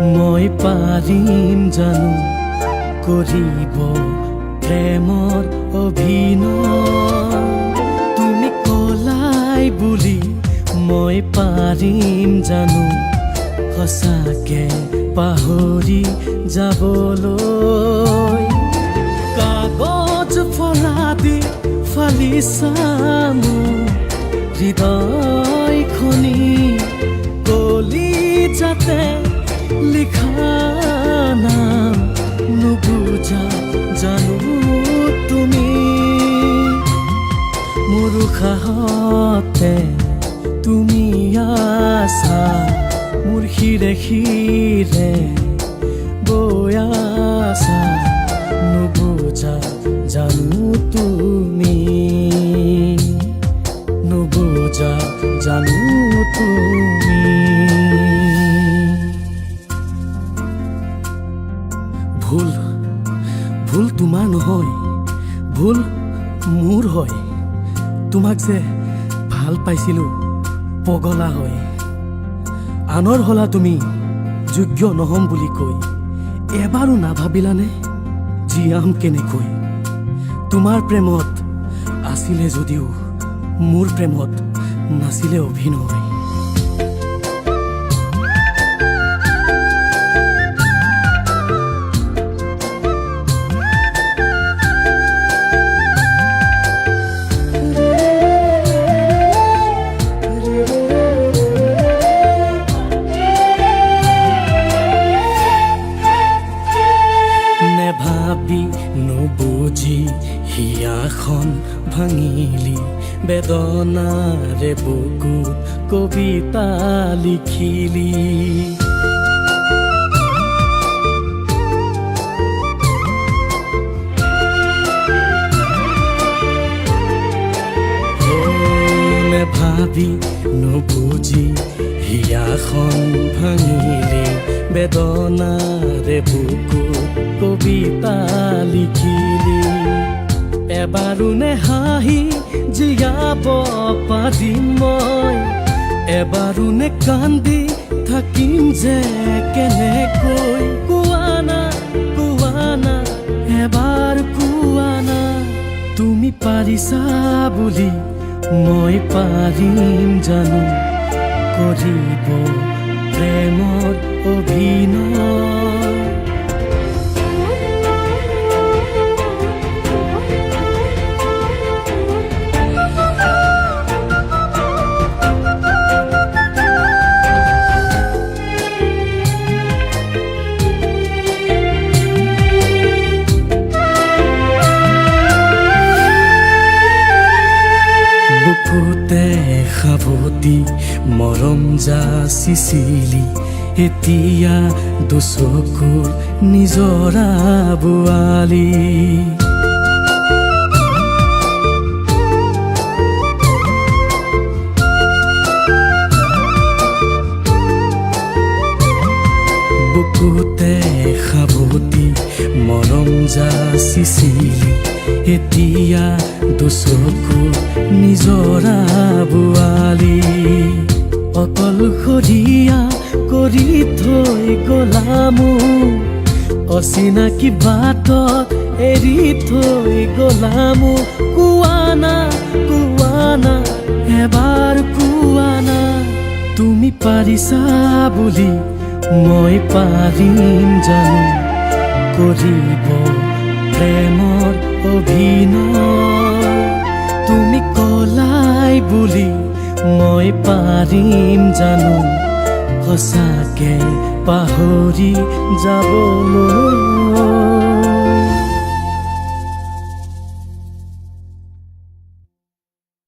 মই পাৰিম জানো কৰিব প্ৰেমৰ অভিনয়। তুমি কলাই বুলি মই পাৰিম জানো সঁচাকে পাহৰি যাবলৈ। কাগজ ফলাদি ফালিছা মোৰ হৃদয়খনি, কলি যাতে লিখা নাম নুবুজা জানো তুমি। মোৰ উশাহতে তুমি আছা, মোৰ শিৰে শিৰে বৈ আছা, নুবুজা জানো তুমি, নুবুজা জানো তুমি। ভুল ভুল তোমাৰ নহয়, ভুল মোৰ হয়। তোমাক যে ভাল পাইছিলো পগলা হয়, আনৰ হলা তুমি যোগ্য নহম বুলি কৈ। এবাৰো নাভাবিলানে জীয়াম কেনেকৈ? তোমাৰ প্ৰেমত আছিলে যদিও মোৰ প্ৰেমত নাছিলে অভিনয়। নেভাবি নুবুজি হিয়াখন ভাঙিলি, বেদনাৰে বুকুত কবিতা লিখিলি। নেভাবি নুবুজি হিয়াখন ভাঙিলি, বেদনাৰে বুকুত কবিতা লিখিলি। এবাৰো নেহাঁহি জীয়াব পাৰিম মই, এবাৰো নে কান্দি থাকিম যে কেনেকৈ? কোৱানা কোৱানা এবাৰ কোৱানা, তুমি পাৰিছা বুলি মই পাৰিম জানো কৰিব প্ৰেমৰ অভিনয়। বুকুতে সাৱতি মৰম যাচিছিলি, এতিয়া দুচকুৰ নিজৰা বোৱালি। বুকুতে সাৱতি মৰম যাচিছিলি, এতিয়া দুচকুৰ নিজৰা বোৱালি। অকলশৰীয়া কৰি থৈ গলা মোক, অচিনাকি বাটত এৰি থৈ গলা মোক। কোৱানা কোৱানা এবাৰ কোৱানা, তুমি পাৰিছা বুলি মই পাৰিম জানো কৰিব প্ৰেমৰ অভিনয়। তুমি কলাই বুলি মই পাৰিম জানো সঁচাকে পাহৰি যাবলৈ।